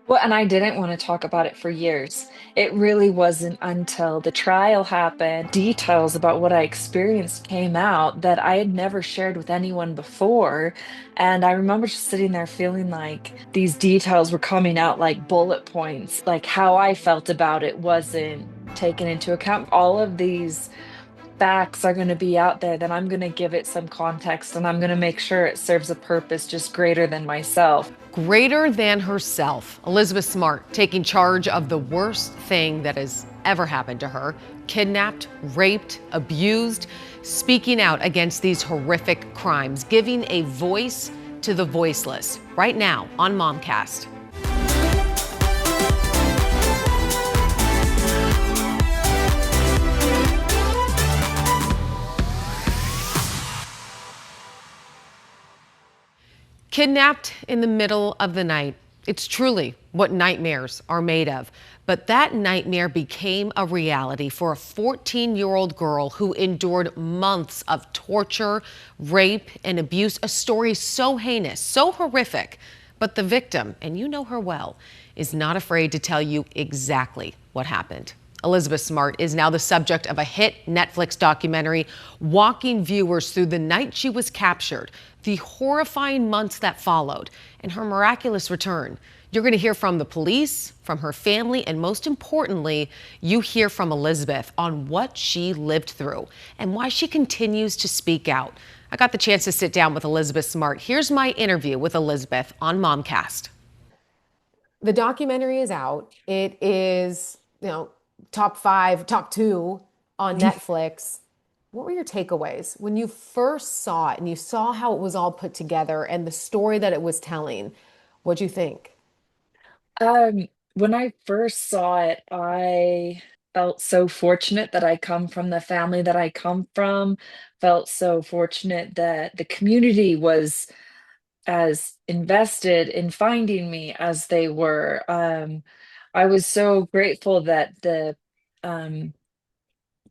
Well, and I didn't want to talk about it for years. It really wasn't until the trial happened, details about what I experienced came out that I had never shared with anyone before. And I remember just sitting there feeling like these details were coming out like bullet points, like how I felt about it wasn't taken into account. All of these facts are going to be out there, then I'm going to give it some context and I'm going to make sure it serves a purpose just greater than myself. Greater than herself, Elizabeth Smart taking charge of the worst thing that has ever happened to her: kidnapped, raped, abused, speaking out against these horrific crimes, giving a voice to the voiceless. Right now on MOMCAST. Kidnapped in the middle of the night. It's truly what nightmares are made of. But that nightmare became a reality for a 14-year-old girl who endured months of torture, rape, and abuse. A story so heinous, so horrific. But the victim, and you know her well, is not afraid to tell you exactly what happened. Elizabeth Smart is now the subject of a hit Netflix documentary, walking viewers through the night she was captured, the horrifying months that followed, and her miraculous return. You're going to hear from the police, from her family, and most importantly, you hear from Elizabeth on what she lived through and why she continues to speak out. I got the chance to sit down with Elizabeth Smart. Here's my interview with Elizabeth on MOMCAST. The documentary is out. It is, top five, top two on Netflix. What were your takeaways when you first saw it and you saw how it was all put together and the story that it was telling? What'd you think? When I first saw it, I felt so fortunate that I come from the family that I come from, felt so fortunate that the community was as invested in finding me as they were. I was so grateful that um,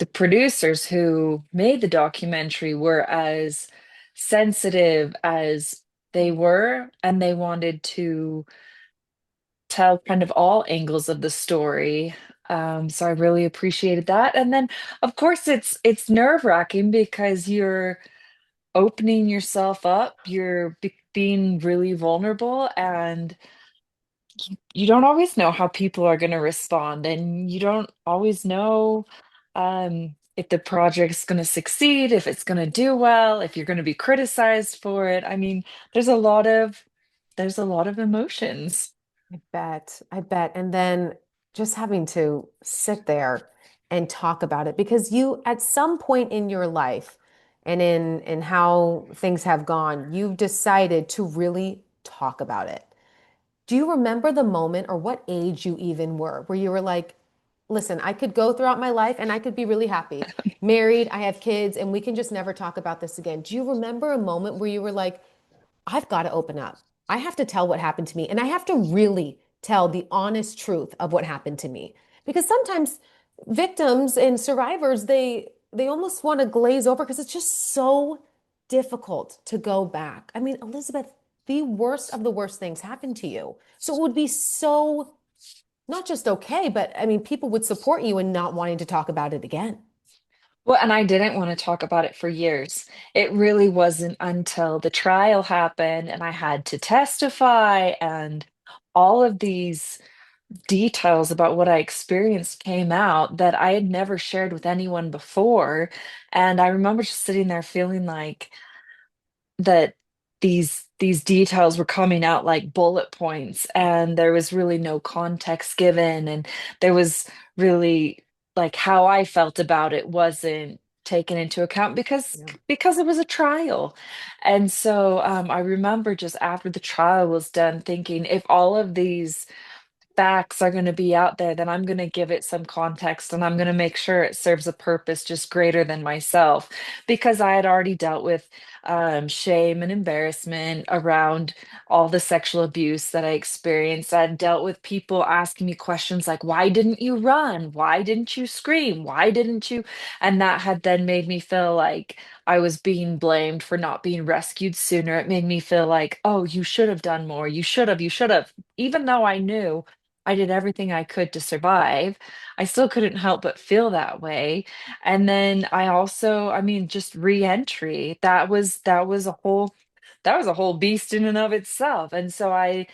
the producers who made the documentary were as sensitive as they were, and they wanted to tell kind of all angles of the story. So I really appreciated that. And then, of course, it's nerve-wracking because you're opening yourself up, you're being really vulnerable, and you don't always know how people are going to respond, and you don't always know if the project's going to succeed, if it's going to do well, if you're going to be criticized for it. I mean, there's a lot of there's a lot of emotions. I bet. I bet. And then just having to sit there and talk about it because you, at some point in your life and in how things have gone, you've decided to really talk about it. Do you remember the moment or what age you even were where you were like, listen, I could go throughout my life and I could be really happy, married, I have kids, and we can just never talk about this again. Do you remember a moment where you were like, I've got to open up. I have to tell what happened to me. And I have to really tell the honest truth of what happened to me. Because sometimes victims and survivors, they almost want to glaze over because it's just so difficult to go back. I mean, Elizabeth, the worst of the worst things happened to you. So it would be so not just okay, but I mean, people would support you in not wanting to talk about it again. Well, and I didn't want to talk about it for years. It really wasn't until the trial happened and I had to testify, and all of these details about what I experienced came out that I had never shared with anyone before. And I remember just sitting there feeling like that these details were coming out like bullet points, and there was really no context given, and there was really like how I felt about it wasn't taken into account Yeah. because it was a trial. And so I remember just after the trial was done thinking, if all of these facts are going to be out there, then I'm going to give it some context and I'm going to make sure it serves a purpose just greater than myself, because I had already dealt with shame and embarrassment around all the sexual abuse that I experienced. I'd dealt with people asking me questions like, why didn't you run? Why didn't you scream? Why didn't you? And that had then made me feel like I was being blamed for not being rescued sooner. It made me feel like, oh, you should have done more. You should have, even though I knew I did everything I could to survive, I still couldn't help but feel that way. And then I also, I mean, just re-entry, that was a whole beast in and of itself. And so I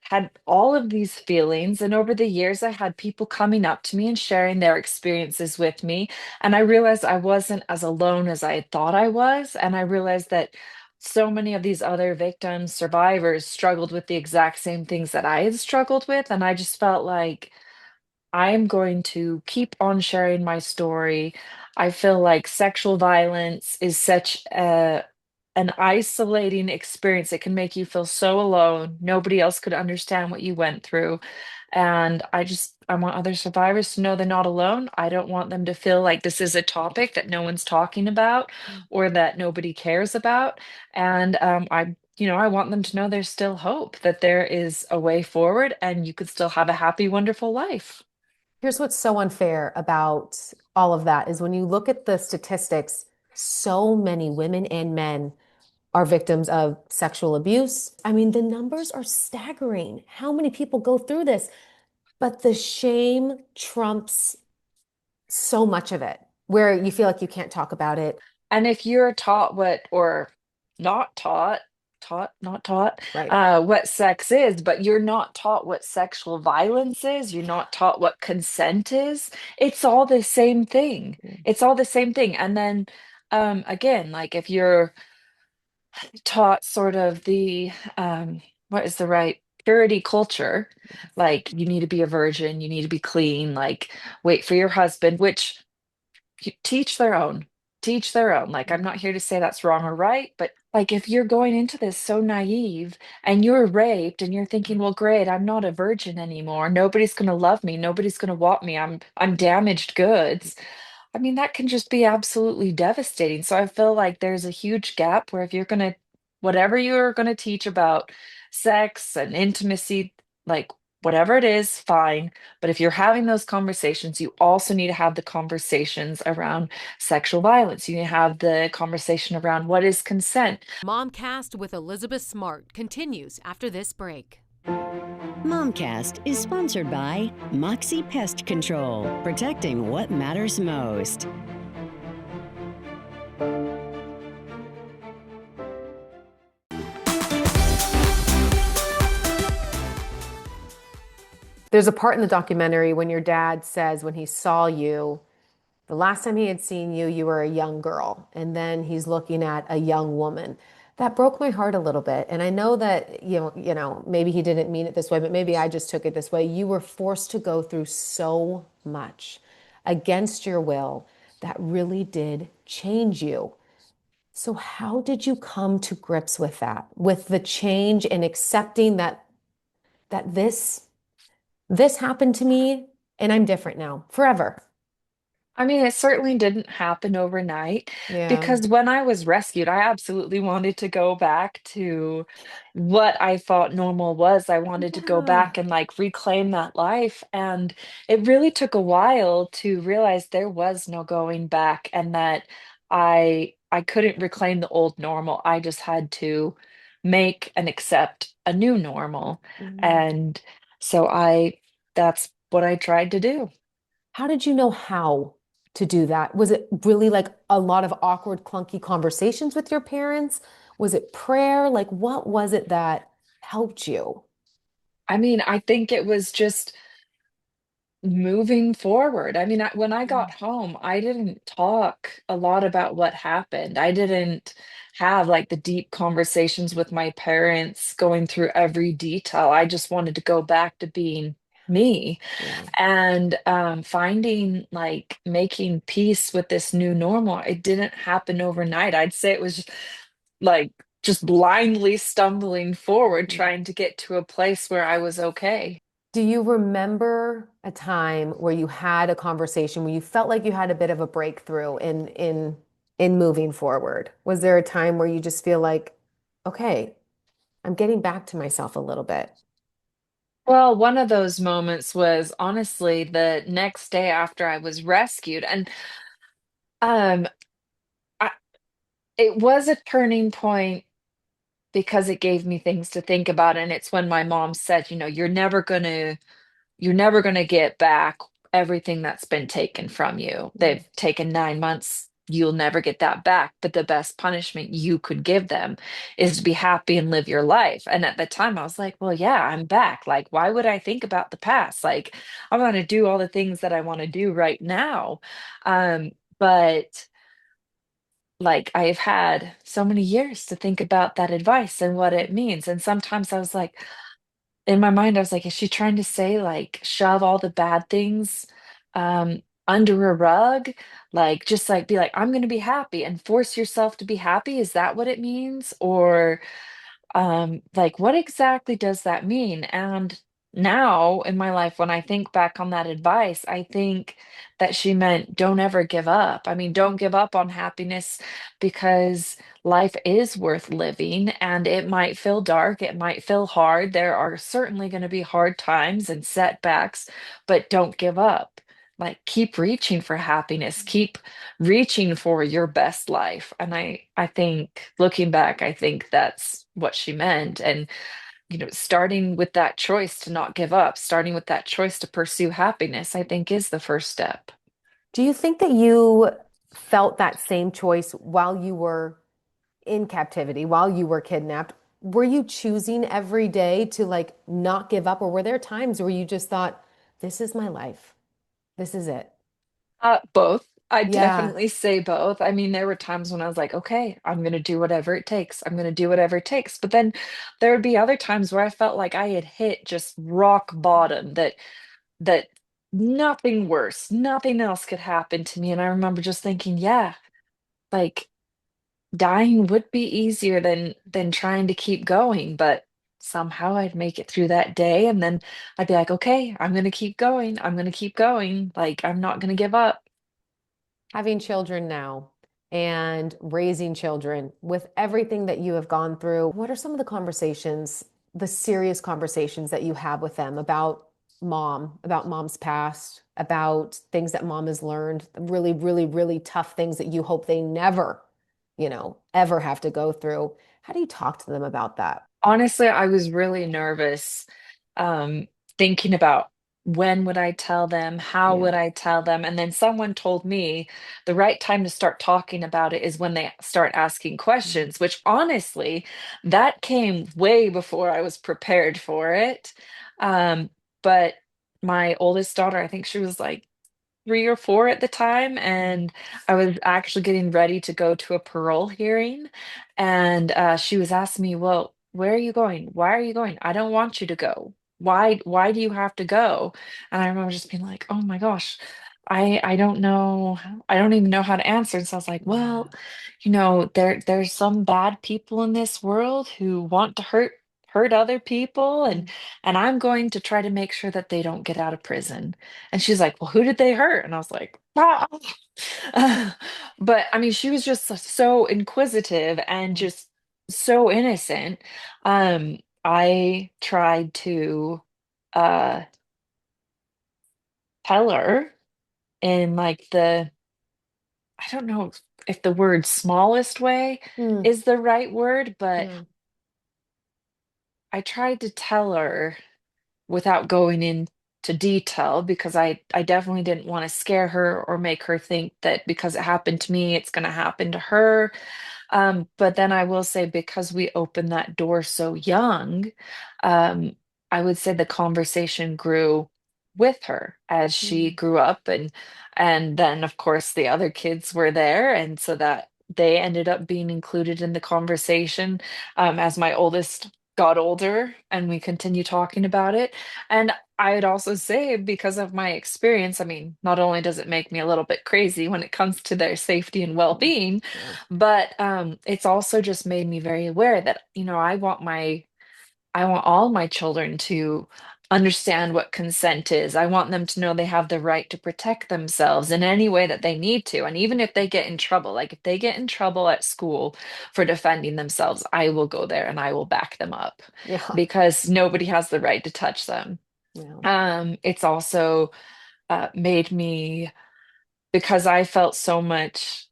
had all of these feelings. And over the years, I had people coming up to me and sharing their experiences with me. And I realized I wasn't as alone as I had thought I was. And I realized that so many of these other victims, survivors struggled with the exact same things that I had struggled with. And I just felt like I'm going to keep on sharing my story. I feel like sexual violence is such a an isolating experience. It can make you feel so alone. Nobody else could understand what you went through. And I want other survivors to know they're not alone. I don't want them to feel like this is a topic that no one's talking about or that nobody cares about. And I want them to know there's still hope, that there is a way forward and you could still have a happy, wonderful life. Here's what's so unfair about all of that is when you look at the statistics, so many women and men are victims of sexual abuse. I mean, the numbers are staggering. How many people go through this? But the shame trumps so much of it, where you feel like you can't talk about it. And if you're taught or not taught, not taught, Right. what sex is, but you're not taught what sexual violence is, you're not taught what consent is, it's all the same thing. It's all the same thing. And then again, like if you're taught sort of what is the right purity culture, like you need to be a virgin, you need to be clean, like wait for your husband, which teach their own, teach their own. Like, I'm not here to say that's wrong or right, but like, if you're going into this so naive and you're raped and you're thinking, well, great, I'm not a virgin anymore. Nobody's going to love me. Nobody's going to want me. I'm damaged goods. I mean, that can just be absolutely devastating. So I feel like there's a huge gap where if you're going to, whatever you're going to teach about sex and intimacy, like whatever it is, fine. But if you're having those conversations, you also need to have the conversations around sexual violence. You need to have the conversation around what is consent. MOMCAST with Elizabeth Smart continues after this break. MOMCAST is sponsored by Moxie Pest Control, protecting what matters most. There's a part in the documentary when your dad says when he saw you, the last time he had seen you, you were a young girl, and then he's looking at a young woman. That broke my heart a little bit. And I know that, maybe he didn't mean it this way, but maybe I just took it this way. You were forced to go through so much against your will that really did change you. So how did you come to grips with that, with the change and accepting that this happened to me and I'm different now forever? I mean, it certainly didn't happen overnight Yeah. because when I was rescued, I absolutely wanted to go back to what I thought normal was. I wanted to go Yeah. back and like reclaim that life. And it really took a while to realize there was no going back and that I couldn't reclaim the old normal. I just had to make and accept a new normal. Mm. And so that's what I tried to do. How did you know how to do that? Was it really like a lot of awkward, clunky conversations with your parents? Was it prayer? Like, what was it that helped you? I mean, I think it was just moving forward. I mean, when I got home, I didn't talk a lot about what happened. I didn't have like the deep conversations with my parents going through every detail. I just wanted to go back to being me Yeah. and finding like making peace with this new normal. It didn't happen overnight. I'd say it was like just blindly stumbling forward, trying to get to a place where I was okay. Do you remember a time where you had a conversation where you felt like you had a bit of a breakthrough in moving forward? Was there a time where you just feel like, okay, I'm getting back to myself a little bit? Well, one of those moments was honestly the next day after I was rescued. And um I, it was a turning point because it gave me things to think about. And it's when my mom said, you're never going to get back everything that's been taken from you. Mm. They've taken 9 months. You'll never get that back. But the best punishment you could give them is to be happy and live your life. And at the time, I was like, well, yeah, I'm back. Like, why would I think about the past? Like, I want to do all the things that I want to do right now. But like, I've had so many years to think about that advice and what it means. And sometimes I was like, in my mind, I was like, is she trying to say like shove all the bad things under a rug? Like just like be like, I'm gonna be happy and force yourself to be happy. Is that what it means? Or like what exactly does that mean? And now in my life, when I think back on that advice, I think that she meant don't ever give up. I mean, don't give up on happiness because life is worth living and it might feel dark, it might feel hard. There are certainly going to be hard times and setbacks, but don't give up. Like keep reaching for happiness, keep reaching for your best life. And I think looking back, I think that's what she meant. And starting with that choice to not give up, starting with that choice to pursue happiness, I think is the first step. Do you think that you felt that same choice while you were in captivity, while you were kidnapped? Were you choosing every day to like not give up, or were there times where you just thought, this is my life, this is it? Both. I Yeah. definitely say both. I mean, there were times when I was like, okay, I'm going to do whatever it takes. I'm going to do whatever it takes. But then there would be other times where I felt like I had hit just rock bottom, that nothing worse, nothing else could happen to me. And I remember just thinking, yeah, like dying would be easier than trying to keep going, but somehow I'd make it through that day and then I'd be like, okay, I'm gonna keep going. I'm gonna keep going. Like I'm not gonna give up. Having children now and raising children with everything that you have gone through, what are some of the conversations, the serious conversations that you have with them about mom, about mom's past, about things that mom has learned, really, really, really tough things that you hope they never, ever have to go through? How do you talk to them about that? Honestly, I was really nervous, um, thinking about when would I tell them, how Yeah. would I tell them, and then someone told me the right time to start talking about it is when they start asking Mm. questions, which honestly, that came way before I was prepared for it. Um, but my oldest daughter, I think she was like 3 or 4 at the time, Mm. and I was actually getting ready to go to a parole hearing, and she was asking me, "Well, where are you going? Why are you going? I don't want you to go. Why do you have to go?" And I remember just being like, "Oh my gosh, I don't know, I don't even know how to answer." And so I was like, Yeah. "Well, there's some bad people in this world who want to hurt other people, and Mm. I'm going to try to make sure that they don't get out of prison." And she's like, "Well, who did they hurt?" And I was like, "Ah." But I mean, she was just so inquisitive and Mm. just so innocent. I tried to uh tell her in like I don't know if the word smallest way Mm. is the right word, but Yeah. I tried to tell her without going into detail because I definitely didn't want to scare her or make her think that because it happened to me, it's going to happen to her. But then I will say because we opened that door so young, um, I would say the conversation grew with her as she Mm. grew up and then of course the other kids were there and so that they ended up being included in the conversation as my oldest got older and we continue talking about it. And I'd also say because of my experience, I mean, not only does it make me a little bit crazy when it comes to their safety and Mm. well-being, Yeah. but it's also just made me very aware that, I want all my children to understand what consent is. I want them to know they have the right to protect themselves in any way that they need to. And even if they get in trouble, like if they get in trouble at school for defending themselves, I will go there and I will back them up Yeah. because nobody has the right to touch them. Yeah. It's also made me, because I felt so much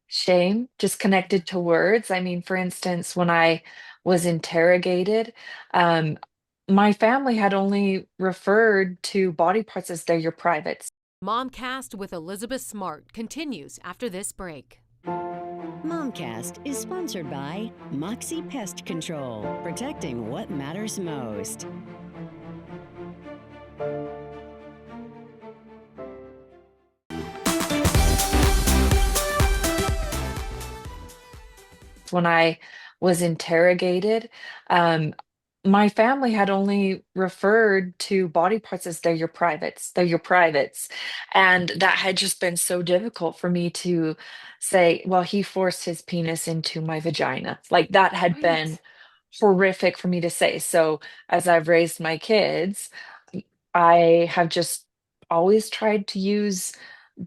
shame just connected to words. I mean, for instance, when I was interrogated, um, my family had only referred to body parts as they're your privates. MOMCAST with Elizabeth Smart continues after this break. MOMCAST is sponsored by Moxie Pest Control, protecting what matters most. When I was interrogated, um, my family had only referred to body parts as they're your privates, they're your privates. And that had just been so difficult for me to say, well, he forced his penis into my vagina. Like that had been Right. horrific for me to say. So as I've raised my kids, I have just always tried to use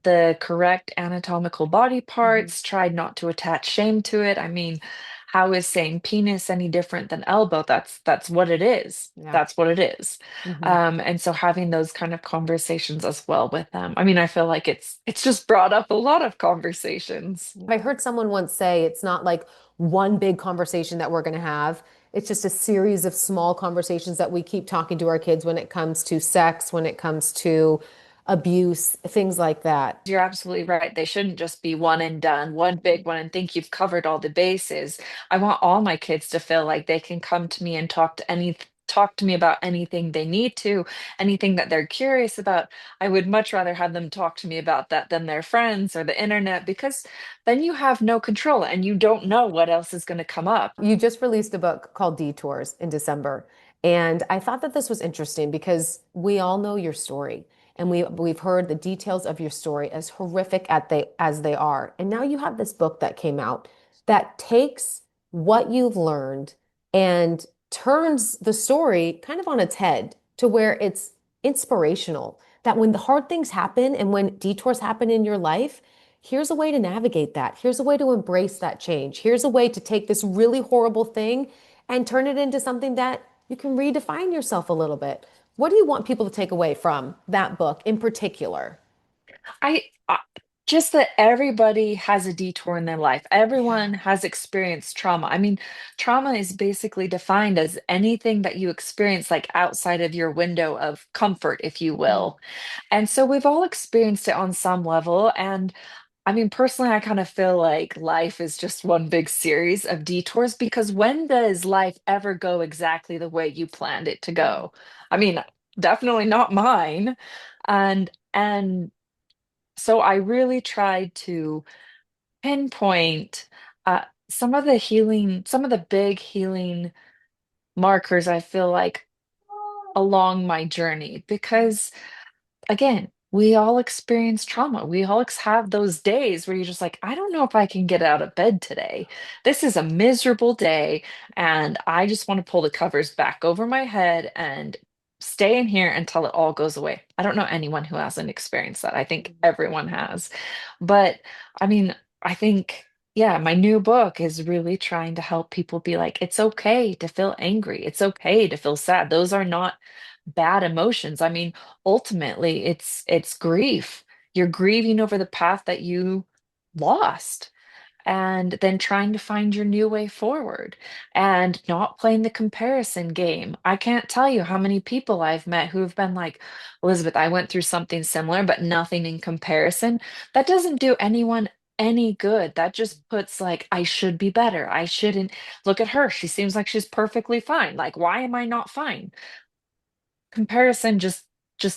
the correct anatomical body Mhm. parts, tried not to attach shame to it. I mean, how is saying penis any different than elbow? That's what it is. Yeah. That's what it is. Mhm. And so having those kind of conversations as well with them. I mean, I feel like it's just brought up a lot of conversations. I heard someone once say it's not like one big conversation that we're going to have. It's just a series of small conversations that we keep talking to our kids when it comes to sex, when it comes to abuse, things like that. You're absolutely right. They shouldn't just be one and done, one big one, and think you've covered all the bases. I want all my kids to feel like they can come to me and talk to me about anything they need to, anything that they're curious about. I would much rather have them talk to me about that than their friends or the internet because then you have no control and you don't know what else is going to come up. You just released a book called Detours in December. And I thought that this was interesting because we all know your story and we've heard the details of your story as horrific as they are. And now you have this book that came out that takes what you've learned and turns the story kind of on its head to where it's inspirational. That when the hard things happen and when detours happen in your life, here's a way to navigate that. Here's a way to embrace that change. Here's a way to take this really horrible thing and turn it into something that you can redefine yourself a little bit. What do you want people to take away from that book in particular? I just that everybody has a detour in their life. Yeah. Everyone has experienced trauma. I mean, trauma is basically defined as anything that you experience like outside of your window of comfort, if you Mm. will. And so we've all experienced it on some level. And I mean, personally, I kind of feel like life is just one big series of detours because when does life ever go exactly the way you planned it to go? I mean, definitely not mine. And so I really tried to pinpoint some of the healing, some of the big healing markers I feel like along my journey because again, we all experience trauma. We all have those days where you're just like, I don't know if I can get out of bed today. This is a miserable day, and I just want to pull the covers back over my head and stay in here until it all goes away. I don't know anyone who hasn't experienced that. I think everyone has. But I mean, I think, yeah, my new book is really trying to help people be like, it's okay to feel angry. It's okay to feel sad. Those are not bad emotions. I mean, ultimately it's grief. You're grieving over the path that you lost and then trying to find your new way forward and not playing the comparison game. I can't tell you how many people I've met who have been like, Elizabeth, I went through something similar, but nothing in comparison. That doesn't do anyone any good. That just puts like, I should be better. I shouldn't look at her. She seems like she's perfectly fine. Like, why am I not fine? Comparison just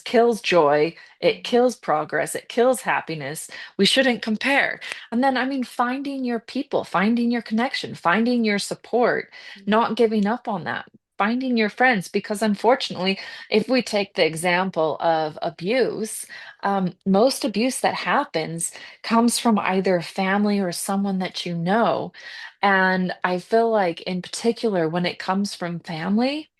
kills joy, it kills progress, it kills happiness. We shouldn't compare. And then I mean finding your people, finding your connection, finding your support, not giving up on that, finding your friends, because unfortunately, if we take the example of abuse, most abuse that happens comes from either family or someone that you know. And I feel like in particular when it comes from family,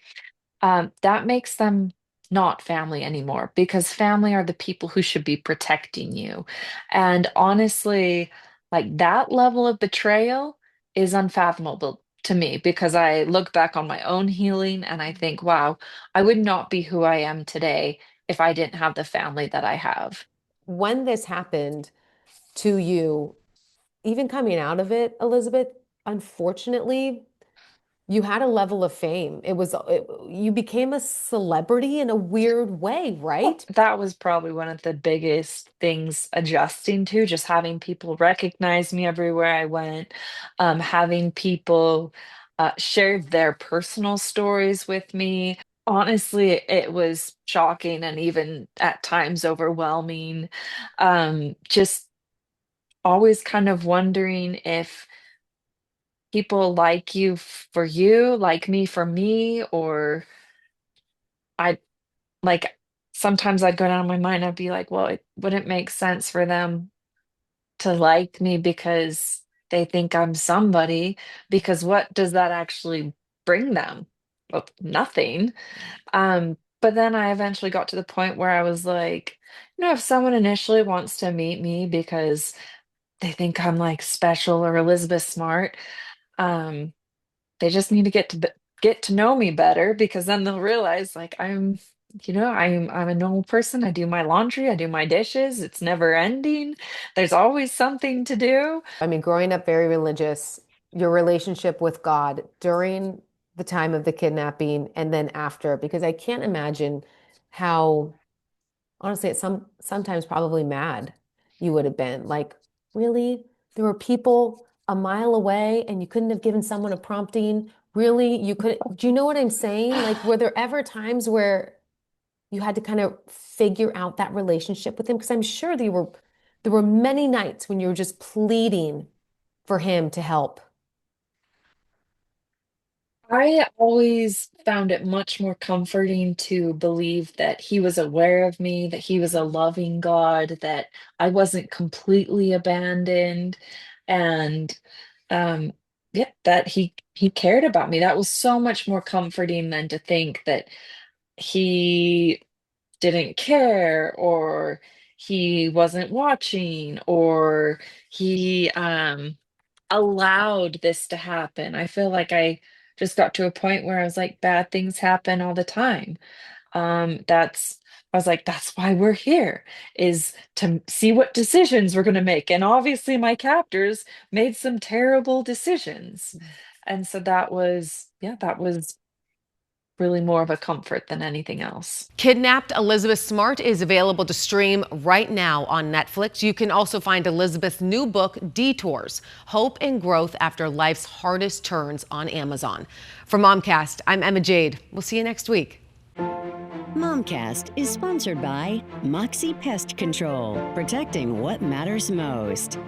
that makes them not family anymore because family are the people who should be protecting you. And honestly, like that level of betrayal is unfathomable to me because I look back on my own healing and I think, wow, I would not be who I am today if I didn't have the family that I have. When this happened to you, even coming out of it, Elizabeth, unfortunately, you had a level of fame. You became a celebrity in a weird way, right? That was probably one of the biggest things adjusting to, just having people recognize me everywhere I went, having people share their personal stories with me. Honestly, it was shocking and even at times overwhelming. Just always kind of wondering if people like you for you, like me for me, or I like sometimes I'd go down in my mind, I'd be like, well, it wouldn't make sense for them to like me because they think I'm somebody, because what does that actually bring them? Well, nothing. But then I eventually got to the point where I was like, if someone initially wants to meet me because they think I'm like special or Elizabeth Smart, um, they just need to get to know me better, because then they'll realize like I'm a normal person. I do my laundry, I do my dishes. It's never ending. There's always something to do. I mean, growing up very religious, your relationship with God during the time of the kidnapping and then after, because I can't imagine how, honestly, it's sometimes probably mad you would have been. Like, really? There were people a mile away and you couldn't have given someone a prompting? Really? You couldn't? Do you know what I'm saying? Like, were there ever times where you had to kind of figure out that relationship with him? Because I'm sure there were many nights when you were just pleading for him to help. I always found it much more comforting to believe that he was aware of me, that he was a loving God, that I wasn't completely abandoned, and um, yeah, that he cared about me. That was so much more comforting than to think that he didn't care, or he wasn't watching, or he allowed this to happen. I feel like I just got to a point where I was like, bad things happen all the time. That's I was like, that's why we're here, is to see what decisions we're going to make. And obviously, my captors made some terrible decisions. And so that was really more of a comfort than anything else. Kidnapped Elizabeth Smart is available to stream right now on Netflix. You can also find Elizabeth's new book, Detours: Hope and Growth After Life's Hardest Turns, on Amazon. For MomCast, I'm Emma Jade. We'll see you next week. MOMCAST is sponsored by Moxie Pest Control, protecting what matters most.